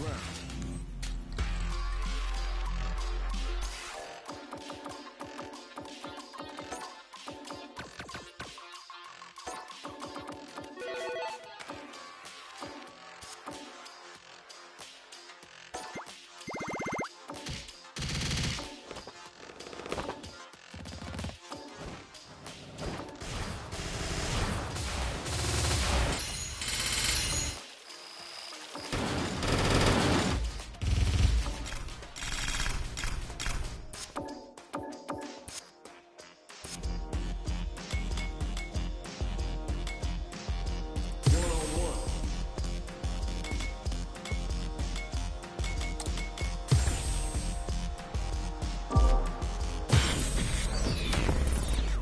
round.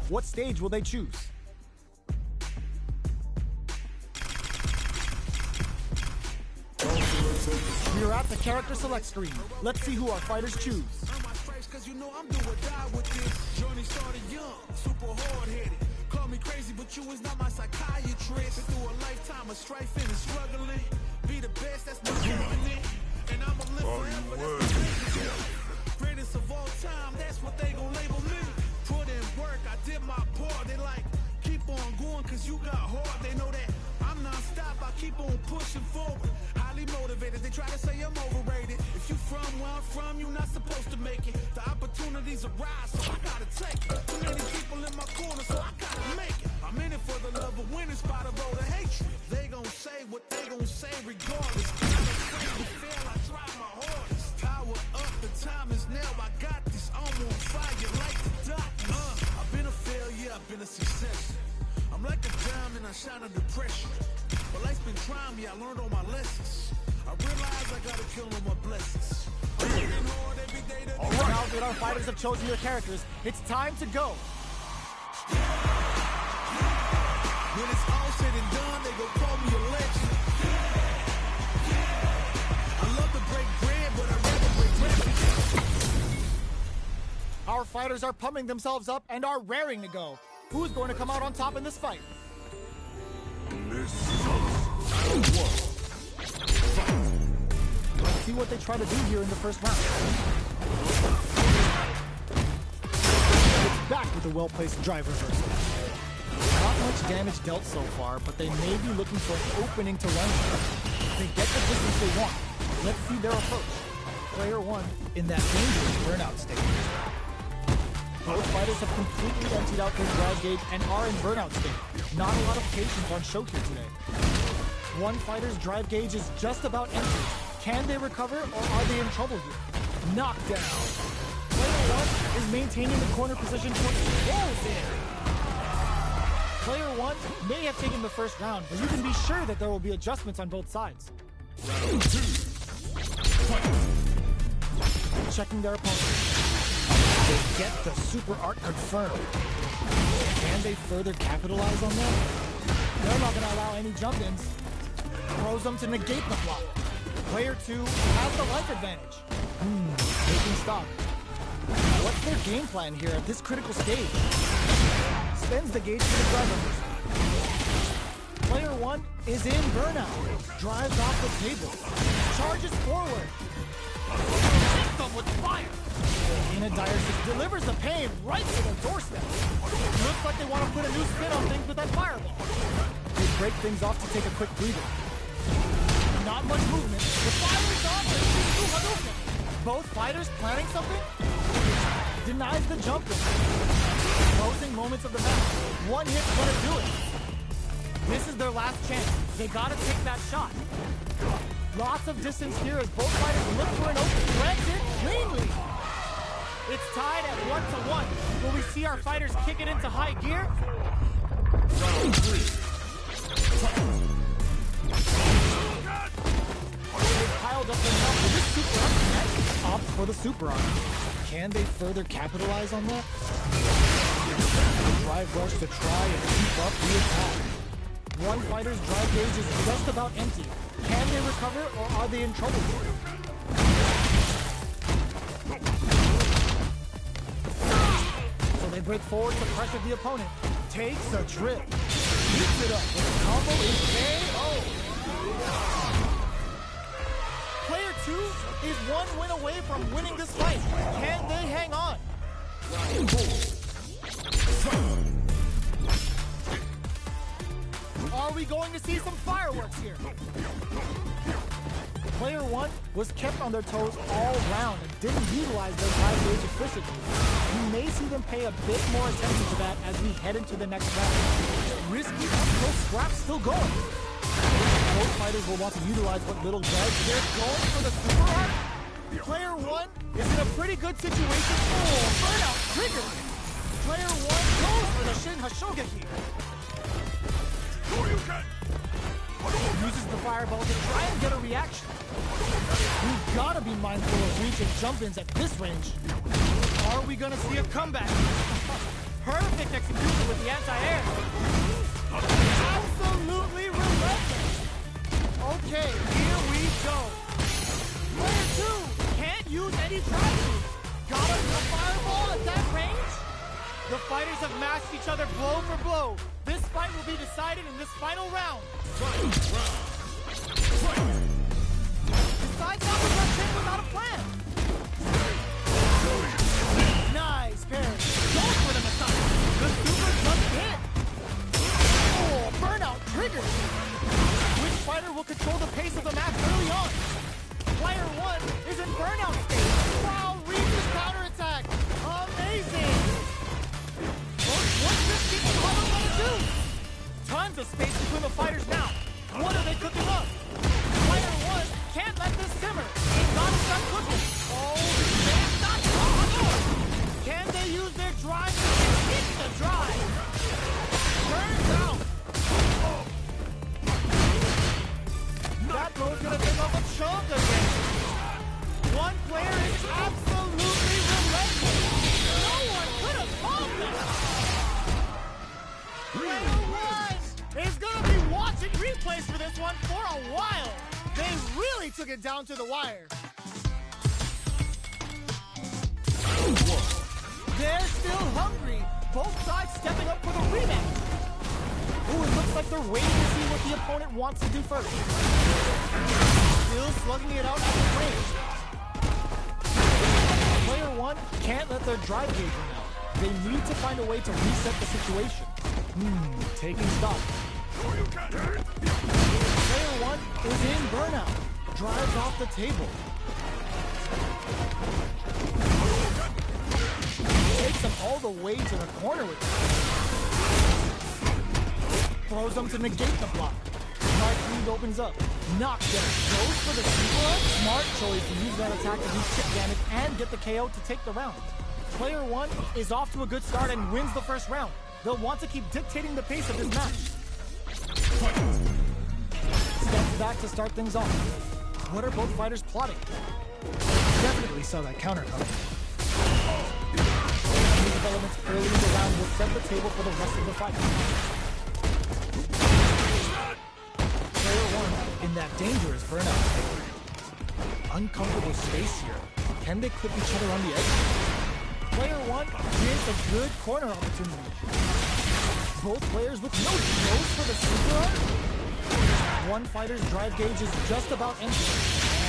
What stage will they choose? We're at the character select screen. Let's see who our fighters choose. Cause you know I'm do or die with this. Journey started young, super hard-headed. Call me crazy, but you is not my psychiatrist. Been through a lifetime of strifing and struggling. Be the best, that's my covenant. And I'ma live forever, that's my greatest of all time, that's what they gon' label me. Put in work, I did my part. They like, keep on going cause you got hard. They know that I'm non-stop, I keep on pushing forward. Highly motivated, they try to say I'm overrated. If you from where I'm from, you not supposed to make it. The opportunities arise, so I gotta take it. Too many people in my corner, so I gotta make it. I'm in it for the love of winning, spot of all the hatred. They gon' say what they gon' say regardless. I'm afraid to fail, I try my hardest. Power up, the time is now, I got this. I'm on fire like the dot. I've been a failure, I've been a success. I'm like a diamond, I shine under pressure. But life's been trying me, I learned all my lessons. I realize I gotta kill all my blessings. I'm working hard every day to All right, now that our fighters have chosen their characters, it's time to go. When it's all said and done, they gon' call me a legend. I love to break bread, but I'd rather break records. Our fighters are pumping themselves up and are raring to go. Who's going to come out on top in this fight? Let's see what they try to do here in the first round. It's back with a well-placed drive reversal. Not much damage dealt so far, but they may be looking for an opening to run through. They get the distance they want. Let's see their approach. Player one in that dangerous burnout stage. Both fighters have completely emptied out their drive gauge and are in burnout state. Not a lot of patience on show here today. One fighter's drive gauge is just about empty. Can they recover, or are they in trouble here? Knockdown. Player one is maintaining the corner position for rolls in. Player one may have taken the first round, but you can be sure that there will be adjustments on both sides. Round two. Fight. Checking their opponent. They get the super art confirmed. Can they further capitalize on that? They're not going to allow any jump-ins. Throws them to negate the block. Player two has the life advantage. Taking stock. What's their game plan here at this critical stage? Spends the gauge for the drive reversal. Player one is in burnout. Drives off the table. Charges forward. Hits them with fire. In a dire situation, delivers the pain right to their doorstep. Looks like they want to put a new spin on things with that fireball. They break things off to take a quick breather. Not much movement. The fire is on. Both fighters planning something? Denies the jump in. Closing moments of the match. One hit's gonna do it. This is their last chance. They gotta take that shot. Lots of distance here as both fighters look for an open. Grabs it cleanly. It's tied at 1-1. Will we see our fighters kick it into high gear? Round three. They've piled up enough for this super arc net. Opt for the super arc. Can they further capitalize on that? Drive rush to try and keep up the attack. One fighter's drive gauge is just about empty. Can they recover, or are they in trouble here? So they break forward to pressure the opponent. Takes a trip. Keeps it up. The combo is KO. Player 2 is 1 win away from winning this fight. Can they hang on? Are we going to see some fireworks here? Player 1 was kept on their toes all round and didn't utilize their drive gauge efficiently. We may see them pay a bit more attention to that as we head into the next round. Risky up-close scraps still going. Both fighters will want to utilize what little does. They're going for the super art. Player 1 is in a pretty good situation. Oh, burnout triggered. Player 1 goes for the Shin Hashogeki. Uses the fireball to try and get a reaction. We've got to be mindful of reach and jump-ins at this range. Are we going to see a comeback? Perfect execution with the anti-air. Absolutely relentless. Okay, here we go. Player 2 can't use any drive moves. Got him the fireball at that range? The fighters have matched each other blow for blow. This fight will be decided in this final round. Decides not to rush in without a plan. Nice parry. Goes for the Masai. The super doesn't hit. Oh, burnout triggered. Which fighter will control the pace of the match early on? Player 1 is in burnout state. Wow, reaches counterattack. Amazing. What's this King Hollow gonna do? Tons of space between the fighters now. What are they cooking up? Player 1 can't let this simmer. He's gotta stop cooking. Oh, this man's not strong. Can they use their drive to hit the drive? Burns out. That throw's gonna take off a chunk again. One player is absolutely relentless. No one could have called that. Player 1 is gonna be watching replays for this one for a while. They really took it down to the wire. They're still hungry. Both sides stepping up for the rematch. Ooh, it looks like they're waiting to see what the opponent wants to do first. Still slugging it out at the range. Player 1 can't let their drive gauge run out. They need to find a way to reset the situation. Taking stock. Player 1 is in burnout. Drives off the table. Takes them all the way to the corner with him. Throws them to negate the block. Right lead opens up. Knockdown. Goes for the super. Smart choice to use that attack to do chip damage and get the KO to take the round. Player 1 is off to a good start and wins the first round. They'll want to keep dictating the pace of this match. Steps back to start things off. What are both fighters plotting? Definitely saw that counter coming. New developments early in the round will set the table for the rest of the fight. Player 1 in that dangerous burnout state. Uncomfortable space here. Can they clip each other on the edge? Player 1 gets a good corner opportunity. Both players with no goes for the super art. One fighter's drive gauge is just about empty.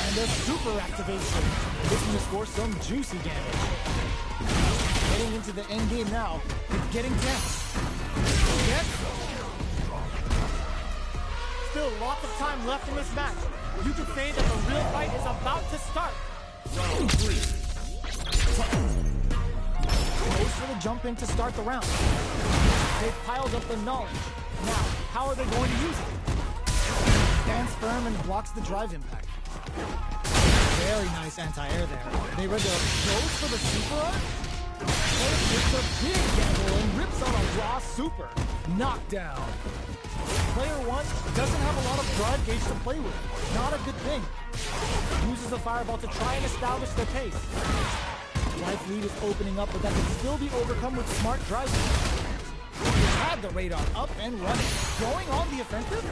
And a super activation. Looking to score some juicy damage. Getting into the end game now. It's getting tense. Yes. Still lots of time left in this match. You could say that the real fight is about to start. Round 3. Goes for the jump in to start the round. They've piled up the knowledge. Now, how are they going to use it? Stands firm and blocks the drive impact. Very nice anti-air there. They read the goes for the super art. It's a big gamble and rips out a raw super. Knockdown. Player 1 doesn't have a lot of drive gauge to play with. Not a good thing. Uses the fireball to try and establish their pace. Life lead is opening up, but that can still be overcome with smart driving. Had the radar up and running. Going on the offensive?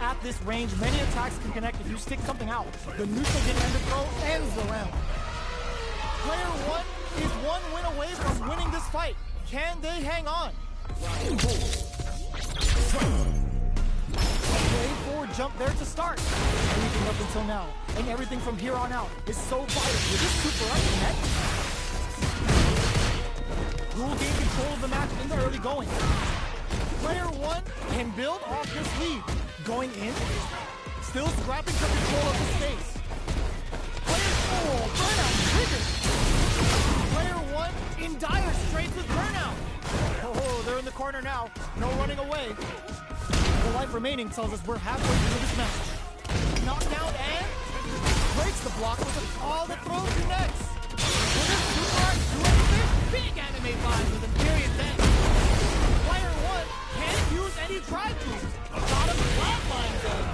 At this range, many attacks can connect if you stick something out. The neutral get under throw ends the round. Player 1 is 1 win away from winning this fight. Can they hang on? Play 4 forward jump there to start. Everything up until now, and everything from here on out, is so vital. With this super art connect, who will gain control of the match in the early going? Player 1 can build off this lead. Going in, still scrapping for control of the space. Player 4, burnout triggered. Player 1 in dire straits with burnout. Oh, they're in the corner now. No running away. The life remaining tells us we're halfway through this match. Knockdown and breaks the block with a call that throws you next. Will this super art do anything? Big anime vibe with Imperial Death. Player 1 can't use any drive boost. Got him flatline zone.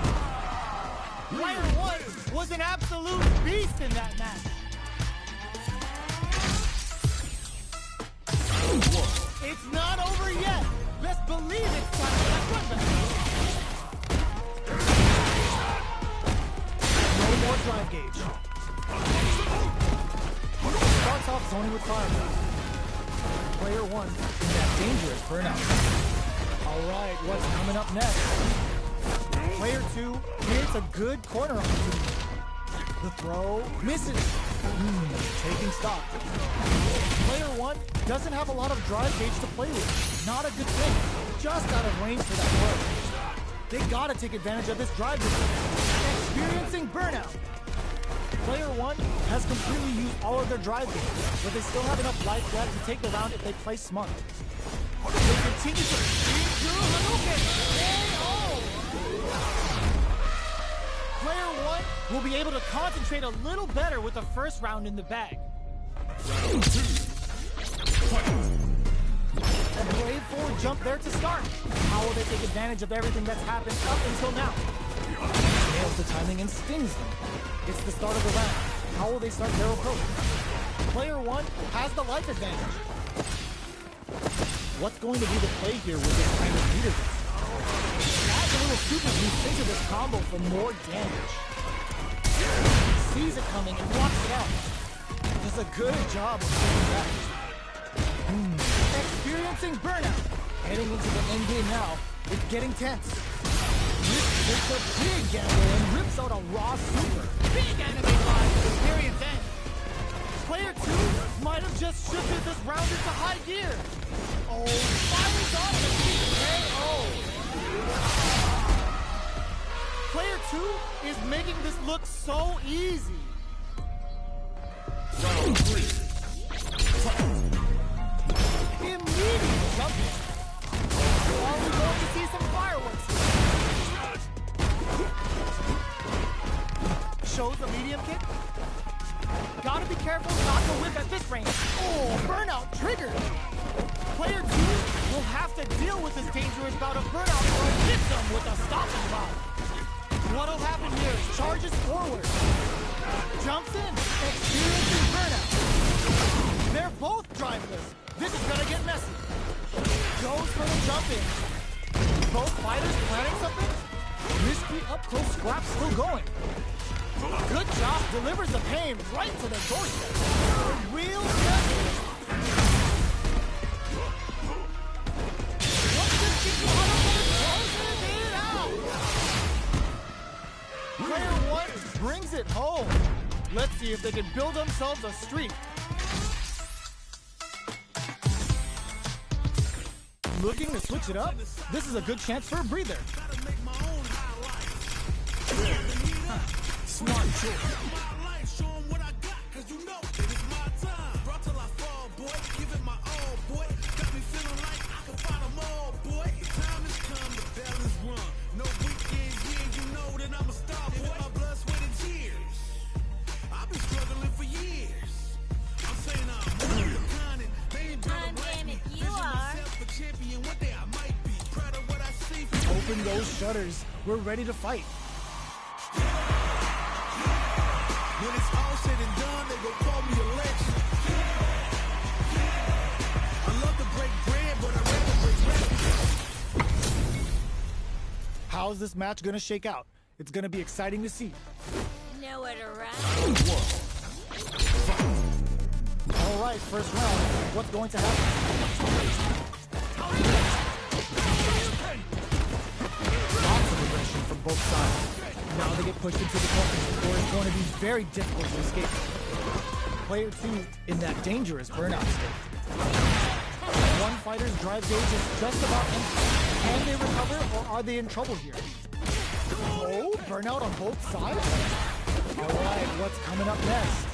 Player 1 was an absolute beast in that match. It's not over yet. Best believe it's time for that one back. No more drive gauge. Starts off zoning with fire. Player 1 in that dangerous burnout. Alright, what's coming up next? Player 2 creates a good corner opportunity. The throw misses. Taking stock. Player 1 doesn't have a lot of drive gauge to play with. Not a good thing. Just out of range for that throw. They gotta take advantage of this drive distance. Experiencing burnout. Player 1 has completely used all of their drive gauge, but they still have enough life left to take the round if they play smart. They continue to speed through Hadouken. Player 1 will be able to concentrate a little better with the first round in the bag. Round 2. Fight. A brave forward jump there to start. How will they take advantage of everything that's happened up until now? Nails the timing and stings them. It's the start of the round. How will they start their approach? Player 1 has the life advantage. What's going to be the play here with this kind of leader? Adds a little super boost into this combo for more damage. Sees it coming and blocks it out. Does a good job of getting back. Experiencing burnout. Heading into the end game now. It's getting tense. This takes a big gamble and rips out a raw super. Big anime vibe with Imperial's end. Player 2 might have just shifted this round into high gear. Oh, fires off the KO. Player 2 is making this look so easy. Round 3. Immediate jumping. Are we going to see some fireworks? Shows a medium kick. Gotta be careful not to whip at this range. Oh, burnout triggered. Player 2 will have to deal with this dangerous bout of burnout or hit them with a stopping block. What'll happen here is charges forward. Jumps in, experiencing burnout. They're both driveless. This is gonna get messy. Goes for the jump in. Both fighters planning something? Risky up-close scrap still going. Good job, delivers the pain right to the doorstep. Real messy. What's this keep on closes it out? Player 1 brings it home. Let's see if they can build themselves a streak. Looking to switch it up? This is a good chance for a breather. Smart choice. Show 'em what I got, 'cause you know it is my time. Brought till I fall, boy. Give it my all, boy. Got me feeling like I can find 'em all, boy. Time has come, the balance run. No weekends, yeah, you know that I'm a star, boy. My blood, sweat, and tears. I've been struggling for years. I'm saying I'm one of a kind, and they ain't gonna break me. Vision myself a champion, one day I might be. Proud of what I see. Open those shutters. We're ready to fight. When it's all said and done, they gon' call me a legend. I love to break bread, but I'd rather break records. How's this match gonna shake out? It's gonna be exciting to see. Nowhere to run. All right, first round. What's going to happen? Lots of aggression from both sides. Now they get pushed into the corner, or it's going to be very difficult to escape. Player 2 in that dangerous burnout state. One fighter's drive gauge is just about empty. Can they recover, or are they in trouble here? Oh, burnout on both sides? Alright, what's coming up next?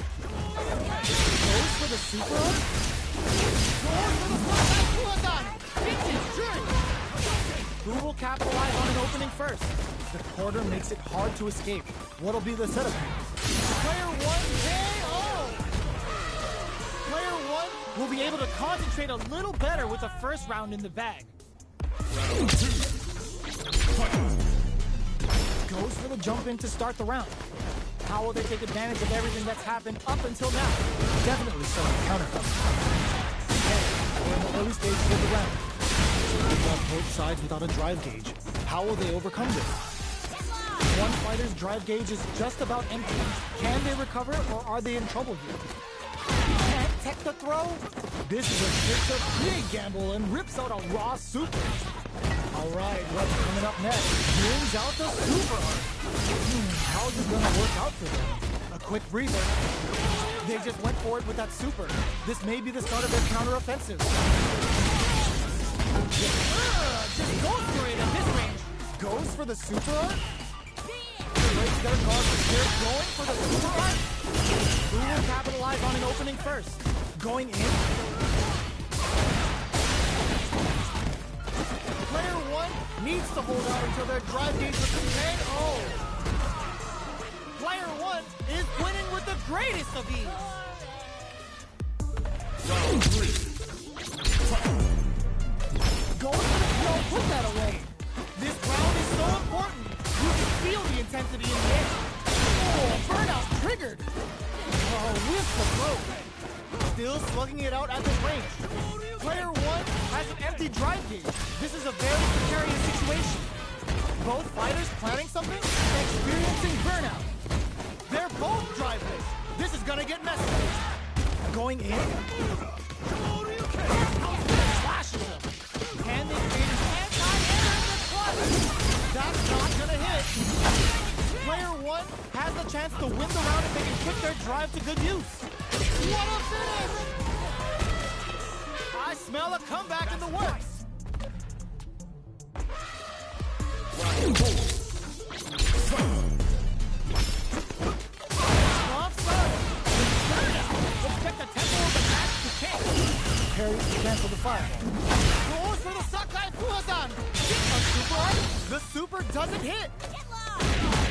Goes for the super art? Goes for the Who will capitalize on an opening first? The quarter makes it hard to escape. What'll be the setup here? Player 1 KO! Player 1 will be able to concentrate a little better with the first round in the bag. Round 2. Fight. Goes for the jump in to start the round. How will they take advantage of everything that's happened up until now? Definitely some counter coming. Okay, we're in the early stages of the round. They've got both sides without a drive gauge. How will they overcome this? One fighter's drive gauge is just about empty. Can they recover, or are they in trouble here? Can't tech the throw? This is a big gamble and rips out a raw super. Alright, what's coming up next? Brings out the super art. How's this gonna work out for them? A quick breather. They just went for it with that super. This may be the start of their counter-offensive. Just goes for it at this range. Goes for the super art? Breaks their guard, but they're going for the super art? Who will capitalize on an opening first? Going in? Player 1 needs to hold out until their drive gauge is contained. Oh! Player 1 is winning with the greatest of ease. Round 3. Fight. Going for the throw, put that away. This round is so important. You can feel the intensity in the air. Oh, burnout triggered. Oh, with the throw. Still slugging it out at this range. Player 1 has an empty drive gauge. This is a very precarious situation. Both fighters planning something, experiencing burnout. They're both driveless. This is gonna get messy. Going in. Slashes him. Can they create an anti-air in the clutch? That's not gonna hit. Player 1 has the chance to win the round if they can put their drive to good use. What a finish! I smell a comeback in the works. Round 4. Fight. Expect the tempo of the match to change. Parries to cancel the fireball. Goes for the Sakai Fuazan. A super art. The super doesn't hit.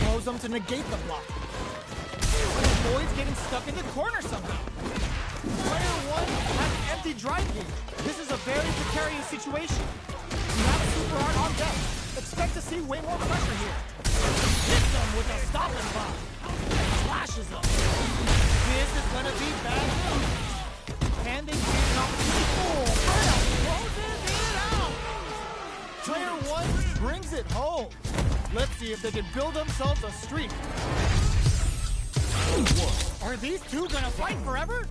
Throws him to negate the block. Avoids getting stuck in the corner somehow. Player 1 has an empty drive gauge. This is a very precarious situation. You have a super art on deck. Expect to see way more pressure here. Hits them with a stopping bomb. Flashes them. This is gonna be bad news. Can they create an opportunity? Oh, burnout closes it out. Player 1 brings it home. Let's see if they can build themselves a streak. Are these two gonna fight forever?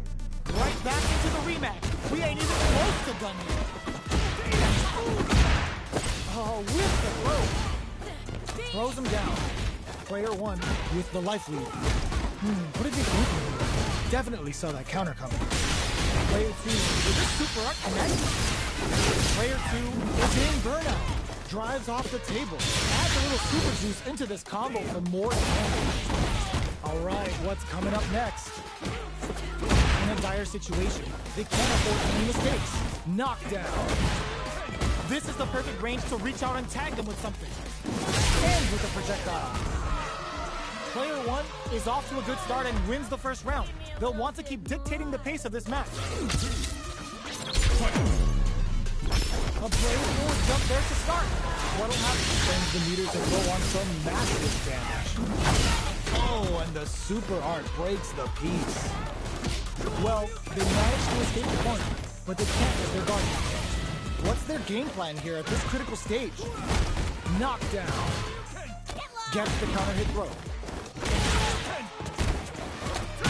Right back into the rematch. We ain't even close to done yet. Oh, with the throw. Throws him down. Player 1 with the life lead. What did he think? Definitely saw that counter coming. Player 2, is this super art connect? Player 2 is in burnout. Drives off the table. Adds a little super juice into this combo for more damage. Alright, what's coming up next? In a dire situation, they can't afford any mistakes. Knockdown. This is the perfect range to reach out and tag them with something. And with a projectile. Player 1 is off to a good start and wins the first round. They'll want to keep dictating the pace of this match. A brave forward jump there to start. What'll happen? Sends the meter to go on some massive damage. Oh, and the super art breaks the piece. Well, they managed to escape the corner, but they can't let their guard down. What's their game plan here at this critical stage? Knockdown. Gets the counter hit throw.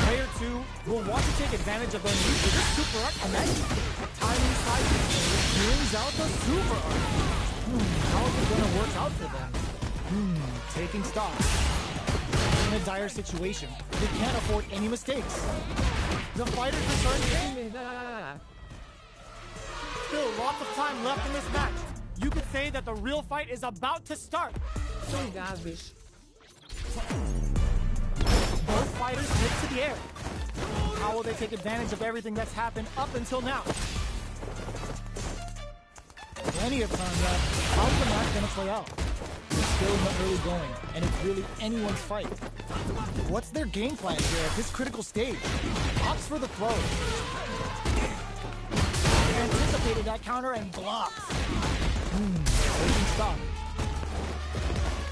Player 2 will want to take advantage of their lead with this super art connect. Timing side brings out the super art. How is it going to work out for them? Taking stock. a dire situation. They can't afford any mistakes. The fighters return. Still lots of time left in this match. You could say that the real fight is about to start. Both fighters hit to the air. How will they take advantage of everything that's happened up until now? Plenty of time left. How's the match gonna play out? It's still in the early going, and it's really anyone's fight. What's their game plan here at this critical stage? Opts for the throw. Anticipated that counter and blocks. Doesn't stop.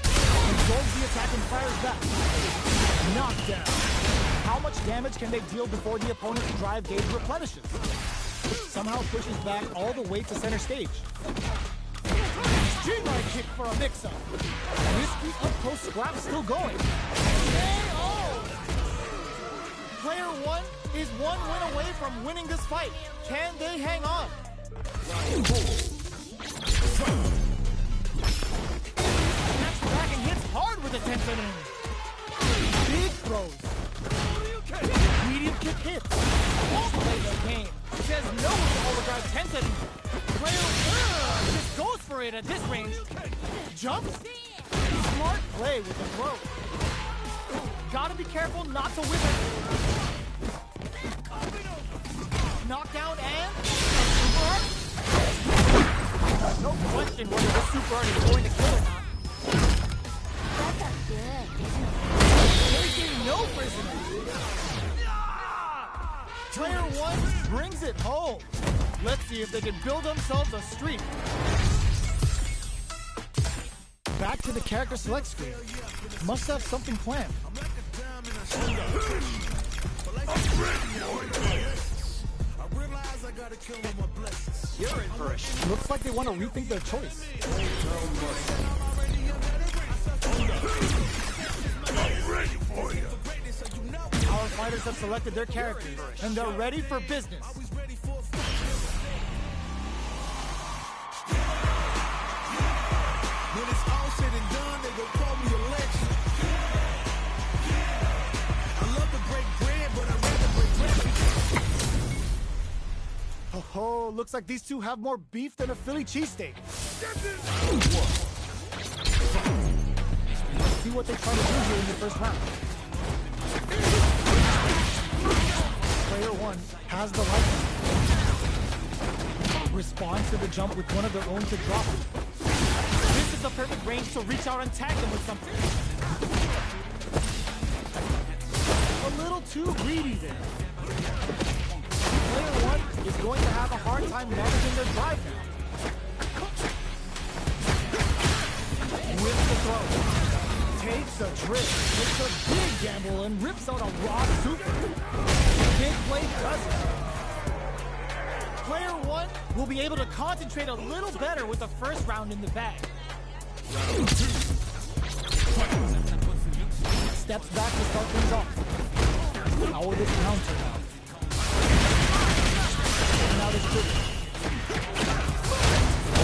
Controls the attack and fires back. Knockdown. How much damage can they deal before the opponent's drive gauge replenishes? Somehow pushes back all the way to center stage. Streamline kick for a mix-up. Risky up-close scrap still going. Player one is one win away from winning this fight. Can they hang on? Snaps back and hits hard with a 10-10. Big throws. Medium kick hits. Won't play the game. Says no to overdrive 10-10. Player just goes for it at this range. Jumps. Smart play with the throw. Gotta be careful not to whip it. Knockdown and super art. No question whether this super art is going to kill or not. That's good. Taking no prisoners. Player one brings it home. Let's see if they can build themselves a streak. Back to the character select screen. Must have something planned. You're in for a Looks like they want to rethink their choice. I'm ready for you. Our fighters have selected their characters, and they're ready for business. When it's all said and done, they gon' call me a legend. I love to break bread, but I'd rather break bread. Oh, looks like these two have more beef than a Philly cheesesteak. Let's see what they try to do here in the first round. Player one has the license. Responds to the jump with one of their own to drop it. This is the perfect range to reach out and tag them with something. A little too greedy there. Player one is going to have a hard time managing their drive now. With the throw. Takes a trip, takes a big gamble, and rips out a raw super. Big play does it. Player one will be able to concentrate a little better with the first round in the bag. Steps back to start things off. How will this round turn out? Now this trigger.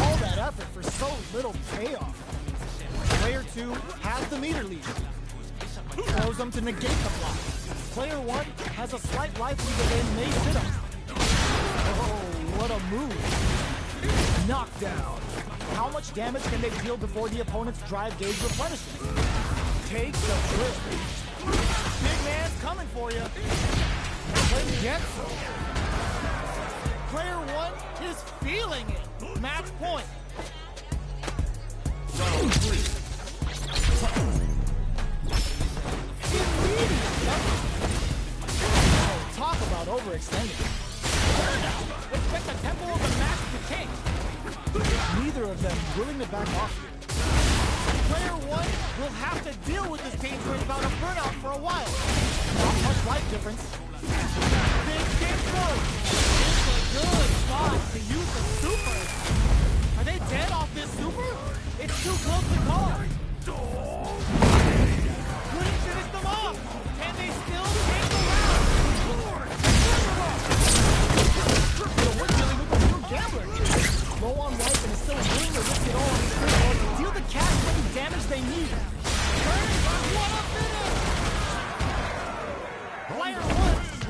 All that effort for so little payoff. Player two has the meter lead. Throws them to negate the block. Player one has a slight life lead and may sit up. Oh, what a move. Knockdown. How much damage can they deal before the opponent's drive gauge replenishes? Takes a trip. Big man's coming for you. Play gets him. Player one is feeling it. Match point. Round three. Oh, talk about overextending. Expect the tempo of the match to change. Neither of them willing to back off here. Player one will have to deal with this pain for about a burnout for a while. Not much life difference. Big game close. It's a good spot to use the super. Are they dead off this super? It's too close to call. Couldn't finish them off. Can they still take the round? So we're dealing with a real gambler here. Low on life and is still willing to risk it all on his critical to deal the cash-heavy damage they need. What a finish!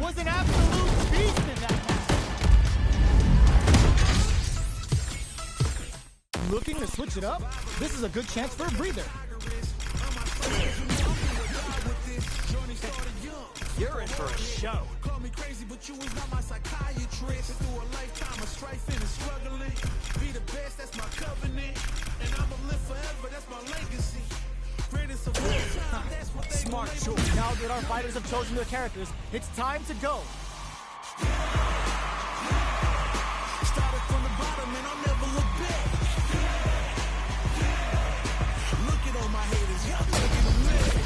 was an absolute beast in that match. Looking to switch it up? This is a good chance for a breather. You're in for a show. Call me crazy, but you was not my psychiatrist. Through a lifetime of strife and struggling. Be the best, that's my covenant. And I'ma live forever, that's my legacy. Greatest of all time, that's what they Smart choice. Now that our fighters have chosen their characters, it's time to go. started from the bottom and I'll never look back. Look at all my haters, y'all making them mad.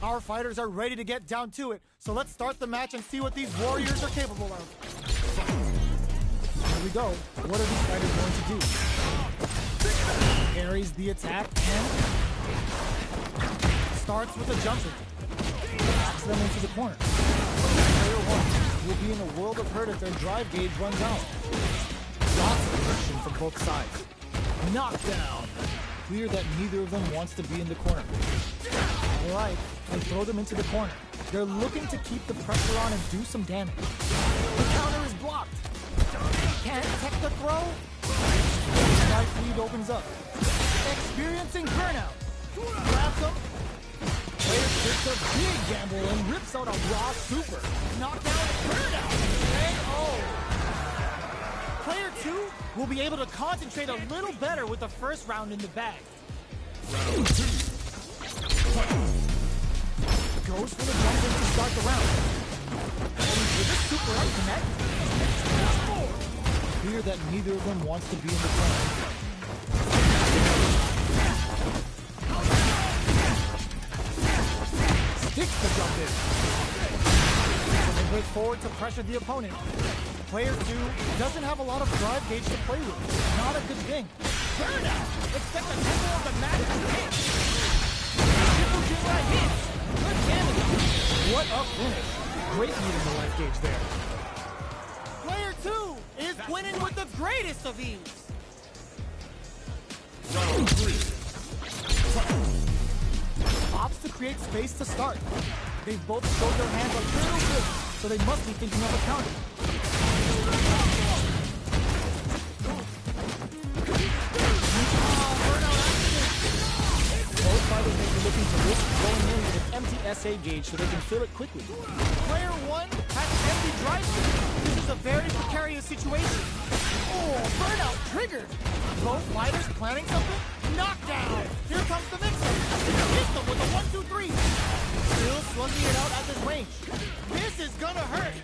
Our fighters are ready to get down to it, so let's start the match and see what these warriors are capable of. Here we go. What are these fighters going to do? Parries the attack and starts with a jumper. Backs them into the corner. Player 1 will be in a world of hurt if their drive gauge runs out. Lots of aggression from both sides. Knockdown. Clear that neither of them wants to be in the corner. Alright, and throw them into the corner. They're looking to keep the pressure on and do some damage. The counter is blocked. Can't tech the throw. Strike lead opens up. Experiencing burnout. Grabs him. Player takes a big gamble and rips out a raw super. Knockdown, burnout. KO. Player 2 will be able to concentrate a little better with the first round in the bag. Round 2. Goes for the jump in to start the round. With a super up connect. Clear that neither of them wants to be in the corner. Sticks the jump in. They break forward to pressure the opponent. Player 2 doesn't have a lot of drive gauge to play with. Not a good thing. Burnout! Expect the tempo of the match to hit. Triple Jimra hits. Good damage. What a finish. Great lead in the life gauge there. Player 2 is winning with the greatest of ease. Round 3. Opts to create space to start. They've both showed their hands a little bit, so they must be thinking of a counter. Both fighters may be looking to risk going in with an empty SA gauge so they can fill it quickly. Player 1 has an empty drive gauge. This is a very precarious situation. Oh, burnout triggered. Both fighters planning something? Knockdown. Here comes the mixer. Hits them with a 1-2-3. Still slugging it out at this range. This is gonna hurt.